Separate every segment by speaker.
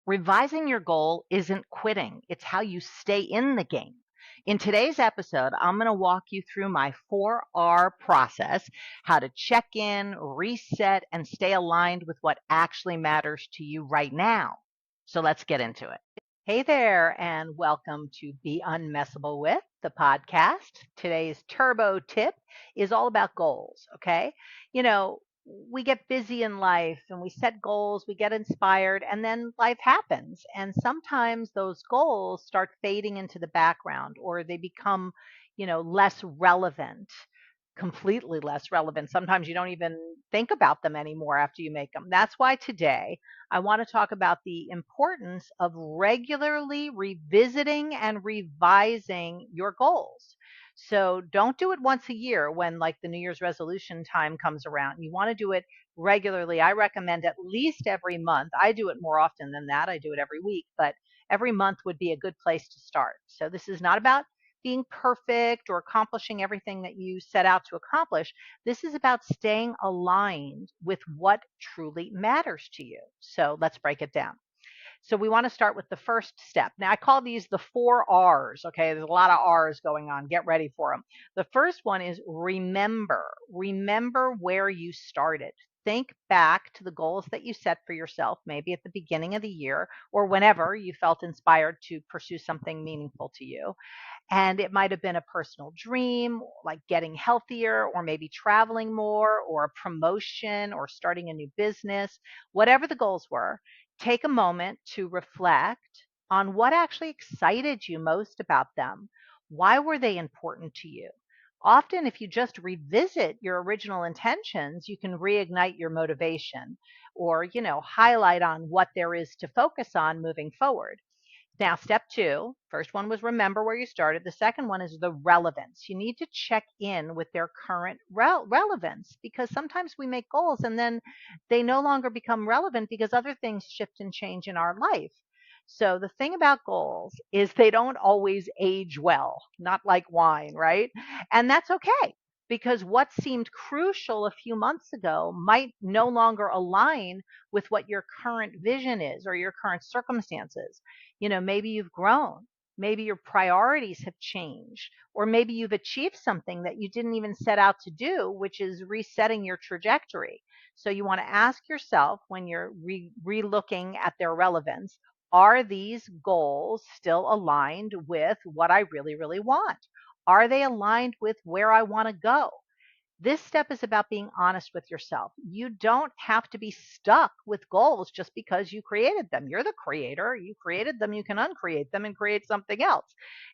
Speaker 1: Revising your goal isn't quitting, it's how you stay in the game. In today's episode, I'm going to walk you through my 4R process, how to check in, reset, and stay aligned with what actually matters to you right now. So let's get into it. Hey there, and welcome to Be Unmessable With, the podcast. Today's turbo tip is all about goals, okay? You know, we get busy in life and we set goals, we get inspired, and then life happens. And sometimes those goals start fading into the background or they become, less relevant, completely less relevant. Sometimes you don't even think about them anymore after you make them. That's why today I want to talk about the importance of regularly revisiting and revising your goals. So don't do it once a year when like the New Year's resolution time comes around. You want to do it regularly. I recommend at least every month. I do it more often than that. I do it every week, but every month would be a good place to start. So this is not about being perfect or accomplishing everything that you set out to accomplish. This is about staying aligned with what truly matters to you. So let's break it down. So we want to start with the first step. Now, I call these the 4 R's. Okay, there's a lot of R's going on. Get ready for them. The first one is remember. Remember where you started. Think back to the goals that you set for yourself, maybe at the beginning of the year or whenever you felt inspired to pursue something meaningful to you. And it might have been a personal dream, like getting healthier, or maybe traveling more, or a promotion, or starting a new business. Whatever the goals were, take a moment to reflect on what actually excited you most about them. Why were they important to you? Often, if you just revisit your original intentions, you can reignite your motivation or, highlight on what there is to focus on moving forward. Now, step two, first one was remember where you started. The second one is the relevance. You need to check in with their current relevance because sometimes we make goals and then they no longer become relevant because other things shift and change in our life. So the thing about goals is they don't always age well, not like wine, right? And that's okay because what seemed crucial a few months ago might no longer align with what your current vision is or your current circumstances. Maybe you've grown, maybe your priorities have changed, or maybe you've achieved something that you didn't even set out to do, which is resetting your trajectory. So you want to ask yourself when you're re-looking at their relevance, are these goals still aligned with what I really, really want? Are they aligned with where I want to go? This step is about being honest with yourself. You don't have to be stuck with goals just because you created them. You're the creator. You created them. You can uncreate them and create something else.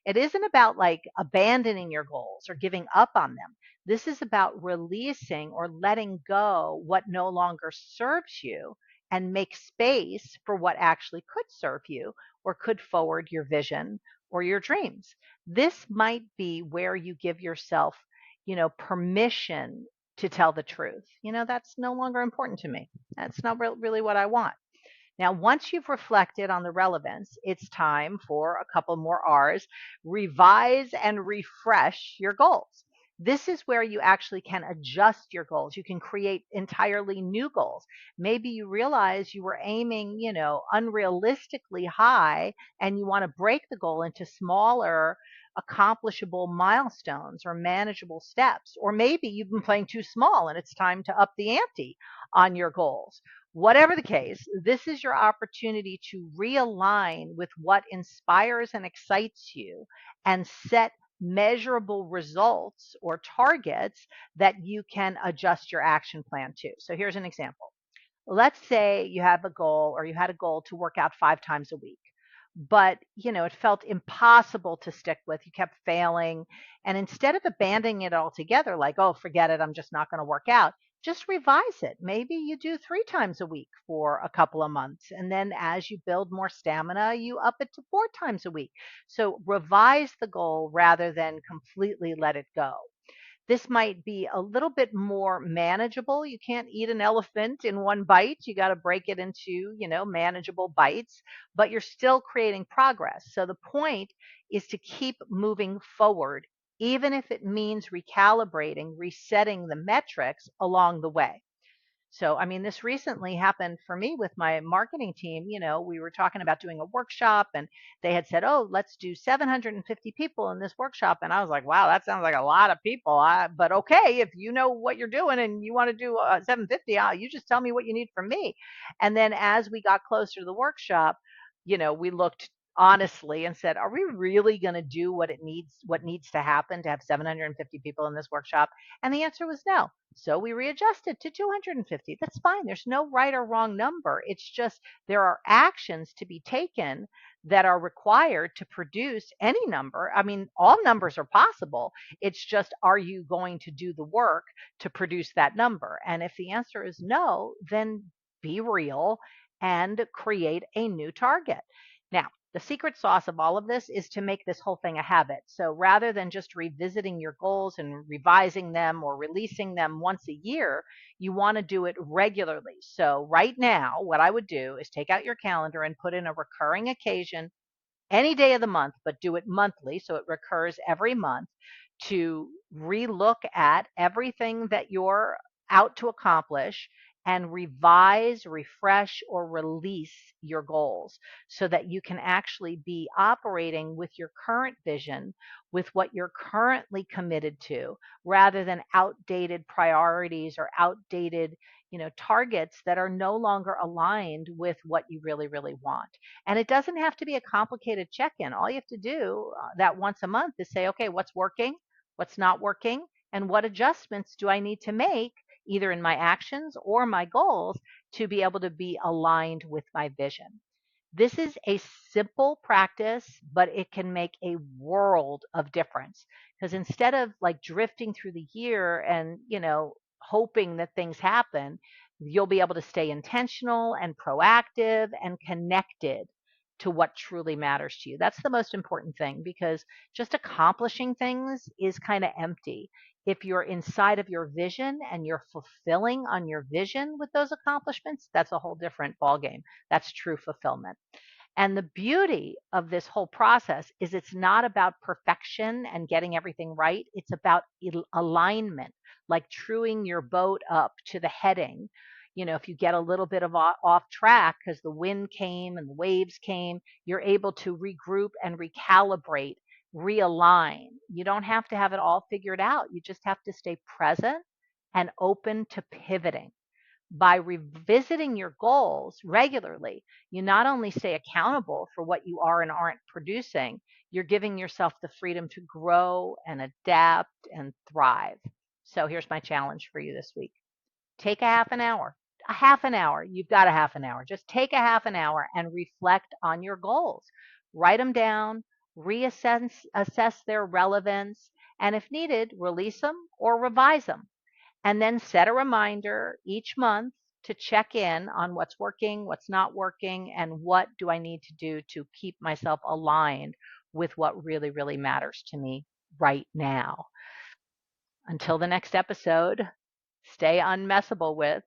Speaker 1: It isn't about like abandoning your goals or giving up on them. This is about releasing or letting go what no longer serves you and make space for what actually could serve you or could forward your vision or your dreams. This might be where you give yourself permission to tell the truth. That's no longer important to me. That's not really what I want. Now, once you've reflected on the relevance, it's time for a couple more R's, revise and refresh your goals. This is where you actually can adjust your goals. You can create entirely new goals. Maybe you realize you were aiming, unrealistically high and you want to break the goal into smaller, accomplishable milestones or manageable steps. Or maybe you've been playing too small and it's time to up the ante on your goals. Whatever the case, this is your opportunity to realign with what inspires and excites you and set measurable results or targets that you can adjust your action plan to. So here's an example. Let's say you have a goal or you had a goal to work out 5 times a week, but it felt impossible to stick with. You kept failing. And instead of abandoning it altogether, like, oh, forget it, I'm just not going to work out, just revise it. Maybe you do 3 times a week for a couple of months. And then as you build more stamina, you up it to 4 times a week. So revise the goal rather than completely let it go. This might be a little bit more manageable. You can't eat an elephant in one bite. You got to break it into, manageable bites, but you're still creating progress. So the point is to keep moving forward, even if it means recalibrating, resetting the metrics along the way. So, I mean, this recently happened for me with my marketing team. We were talking about doing a workshop and they had said, oh, let's do 750 people in this workshop. And I was like, wow, that sounds like a lot of people. But okay, if you know what you're doing and you want to do 750, you just tell me what you need from me. And then as we got closer to the workshop, we looked honestly and said, are we really going to do what needs to happen to have 750 people in this workshop? And the answer was no. So we readjusted to 250. That's fine. There's no right or wrong number. It's just there are actions to be taken that are required to produce any number. I mean, all numbers are possible. It's just, are you going to do the work to produce that number? And if the answer is no, then be real and create a new target. Now, the secret sauce of all of this is to make this whole thing a habit. So rather than just revisiting your goals and revising them or releasing them once a year, you want to do it regularly. So right now, what I would do is take out your calendar and put in a recurring occasion any day of the month, but do it monthly so it recurs every month to relook at everything that you're out to accomplish and revise, refresh, or release your goals so that you can actually be operating with your current vision, with what you're currently committed to, rather than outdated priorities or outdated targets that are no longer aligned with what you really, really want. And it doesn't have to be a complicated check-in. All you have to do that once a month is say, okay, what's working, what's not working, and what adjustments do I need to make either in my actions or my goals to be able to be aligned with my vision. This is a simple practice, but it can make a world of difference because instead of like drifting through the year and, hoping that things happen, you'll be able to stay intentional and proactive and connected to what truly matters to you. That's the most important thing because just accomplishing things is kind of empty. If you're inside of your vision and you're fulfilling on your vision with those accomplishments, that's a whole different ballgame. That's true fulfillment. And the beauty of this whole process is it's not about perfection and getting everything right. It's about alignment, like truing your boat up to the heading. If you get a little bit of off track because the wind came and the waves came, you're able to regroup and recalibrate, realign. You don't have to have it all figured out. You just have to stay present and open to pivoting. By revisiting your goals regularly, you not only stay accountable for what you are and aren't producing, you're giving yourself the freedom to grow and adapt and thrive. So here's my challenge for you this week. Take a half an hour. A half an hour. You've got a half an hour. Just take a half an hour and reflect on your goals. Write them down, assess their relevance, and if needed, release them or revise them. And then set a reminder each month to check in on what's working, what's not working, and what do I need to do to keep myself aligned with what really, really matters to me right now. Until the next episode, stay unmessable with.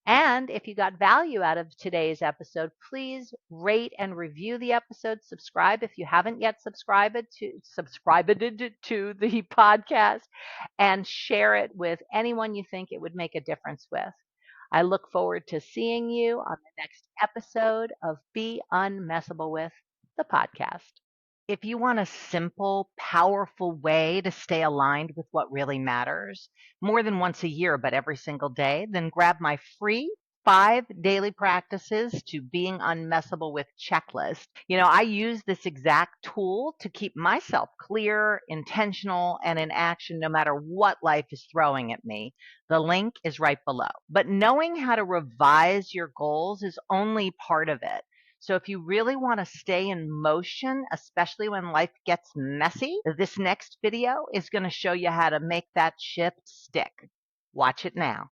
Speaker 1: And if you got value out of today's episode, please rate and review the episode. Subscribe if you haven't yet subscribed to the podcast, and share it with anyone you think it would make a difference with. I look forward to seeing you on the next episode of Be Unmessable With, the podcast. If you want a simple, powerful way to stay aligned with what really matters, more than once a year, but every single day, then grab my free 5 daily practices to being unmessable with checklist. I use this exact tool to keep myself clear, intentional, and in action no matter what life is throwing at me. The link is right below. But knowing how to revise your goals is only part of it. So if you really want to stay in motion, especially when life gets messy, this next video is going to show you how to make that shift stick. Watch it now.